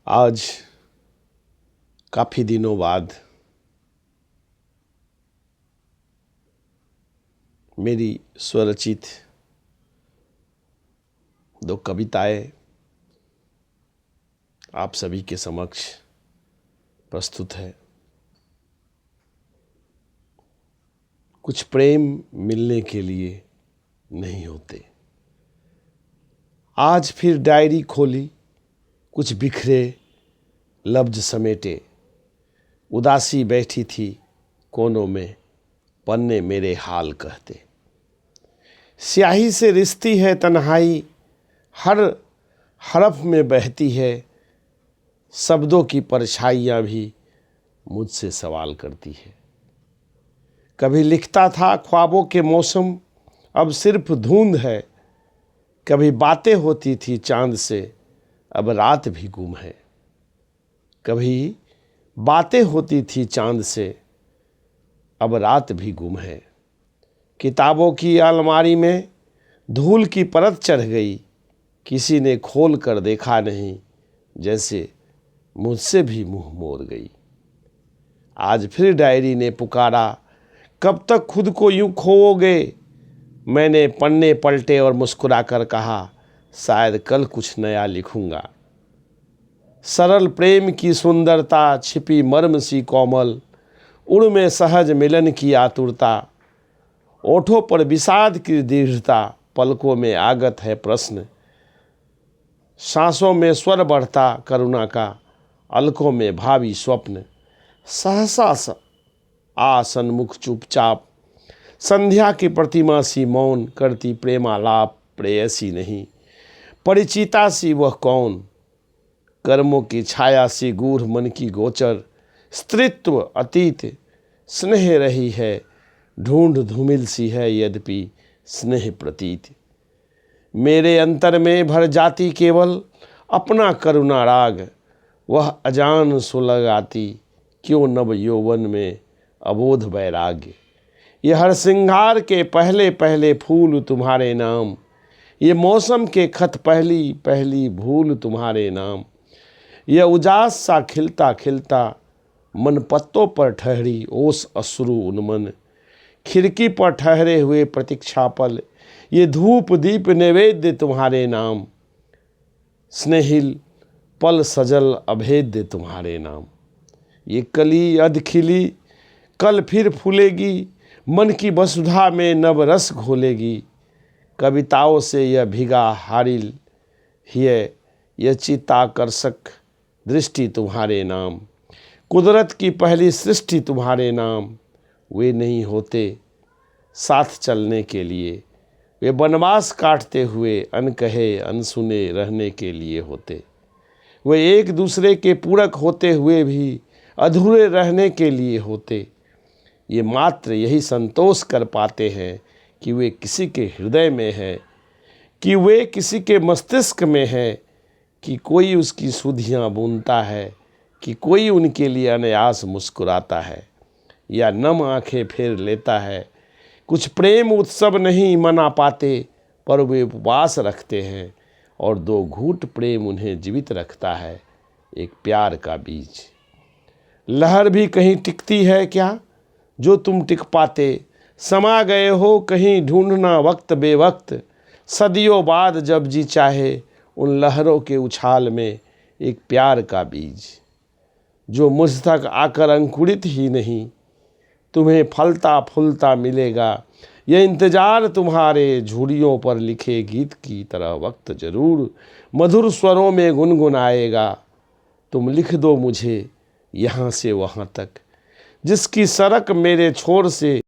आज काफ़ी दिनों बाद मेरी स्वरचित दो कविताएं आप सभी के समक्ष प्रस्तुत है। कुछ प्रेम मिलने के लिए नहीं होते। आज फिर डायरी खोली, कुछ बिखरे लफ्ज समेटे, उदासी बैठी थी कोनों में, पन्ने मेरे हाल कहते। स्याही से रिश्ती है तन्हाई, हर हरफ में बहती है, शब्दों की परछाइयाँ भी मुझसे सवाल करती है। कभी लिखता था ख्वाबों के मौसम, अब सिर्फ धुंध है। कभी बातें होती थी चांद से, अब रात भी गुम है। कभी बातें होती थी चांद से, अब रात भी गुम है। किताबों की अलमारी में धूल की परत चढ़ गई, किसी ने खोल कर देखा नहीं, जैसे मुझसे भी मुंह मोड़ गई। आज फिर डायरी ने पुकारा, कब तक खुद को यूं खोओगे। मैंने पन्ने पलटे और मुस्कुराकर कहा, शायद कल कुछ नया लिखूंगा। सरल प्रेम की सुंदरता, छिपी मर्म सी कोमल, उड़ में सहज मिलन की आतुरता, ओठों पर विषाद की दृढ़ता, पलकों में आगत है प्रश्न, सांसों में स्वर बढ़ता करुणा का, अलकों में भावी स्वप्न। सहसा आ सन्मुख चुपचाप, संध्या की प्रतिमा सी मौन करती प्रेमालाप, प्रेयसी नहीं परिचिता सी वह कौन। कर्मों की छाया सी गूढ़ मन की गोचर, स्त्रीत्व अतीत स्नेह रही है, ढूंढ धूमिल सी है यद्यपि स्नेह प्रतीत। मेरे अंतर में भर जाती केवल अपना करुणा राग, वह अजान सुलगाती क्यों नव यौवन में अबोध वैराग्य। ये हर श्रृंगार के पहले पहले फूल तुम्हारे नाम, ये मौसम के खत पहली पहली भूल तुम्हारे नाम। यह उजास सा खिलता खिलता मन पत्तों पर ठहरी ओस अश्रु उन्मन, खिड़की पर ठहरे हुए प्रतीक्षा पल, ये धूप दीप नैवेद्य तुम्हारे नाम। स्नेहिल पल सजल अभेद्य तुम्हारे नाम। ये कली अध खिली कल फिर फूलेगी, मन की वसुधा में नव रस घोलेगी। कविताओं से यह भिगा हारिल यह चित्ताकर्षक दृष्टि तुम्हारे नाम। कुदरत की पहली सृष्टि तुम्हारे नाम। वे नहीं होते साथ चलने के लिए, वे वनवास काटते हुए अनकहे अनसुने रहने के लिए होते। वे एक दूसरे के पूरक होते हुए भी अधूरे रहने के लिए होते। ये मात्र यही संतोष कर पाते हैं कि वे किसी के हृदय में है, कि वे किसी के मस्तिष्क में है, कि कोई उसकी सुधियाँ बुनता है, कि कोई उनके लिए अनायास मुस्कुराता है या नम आंखें फेर लेता है। कुछ प्रेम उत्सव नहीं मना पाते, पर वे उपवास रखते हैं और दो घूंट प्रेम उन्हें जीवित रखता है, एक प्यार का बीज। लहर भी कहीं टिकती है क्या जो तुम टिक पाते, समा गए हो कहीं ढूंढना वक्त बेवक्त। सदियों बाद जब जी चाहे उन लहरों के उछाल में एक प्यार का बीज, जो मुझ तक आकर अंकुरित ही नहीं, तुम्हें फलता फूलता मिलेगा। यह इंतजार तुम्हारे झुर्रियों पर लिखे गीत की तरह वक्त जरूर मधुर स्वरों में गुनगुनाएगा। तुम लिख दो मुझे यहाँ से वहाँ तक, जिसकी सड़क मेरे छोर से